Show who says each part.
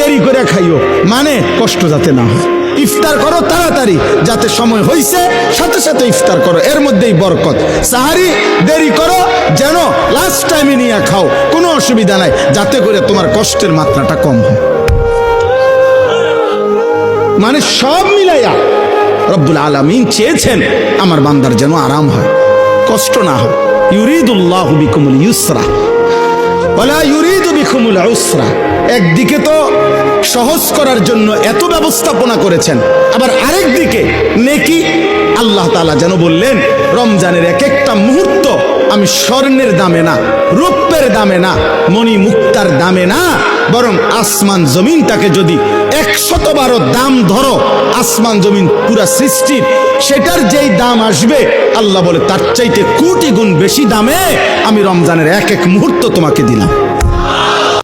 Speaker 1: দেরি করে খাইও, মানে কষ্ট যাতে না হয়। ইফতার করো তাড়াতাড়ি, যাতে সময় হইছে সাথে সাথে ইফতার করো, এর মধ্যেই বরকত। সাহারি দেরি করো, যেন লাস্ট টাইমে নিয়ে খাও, কোনো অসুবিধা নাই, যাতে করে তোমার কষ্টের মাত্রাটা কম হয়। মানে সব মিলাইয়া রব্বুল আলামিন চেয়েছেন আমার বান্দার যেন আরাম হয়, কষ্ট না হয়। ইউরিদুল্লাহু বিকুমুল ইউসরা ওয়ালা ইউরিদু বিকুমুল উসরা। একদিকে তো সহজ করার জন্য এত ব্যবস্থাপনা করেছেন, আবার আরেক দিকে নেকি। আল্লাহ তাআলা যেন বললেন রমজানের এক একটা মুহূর্ত আমি স্বর্ণের দামে না, রূপের দামে না, মণি মুক্তার দামে না, বরং আসমান জমিনটাকে যদি 112 দাম ধরো, আসমান জমিন পুরা সৃষ্টির, সেটার যেই দাম আসবে আল্লাহ বলে তার চাইতে কোটি গুণ বেশি দামে আমি রমজানের এক এক মুহূর্ত তোমাকে দিলাম।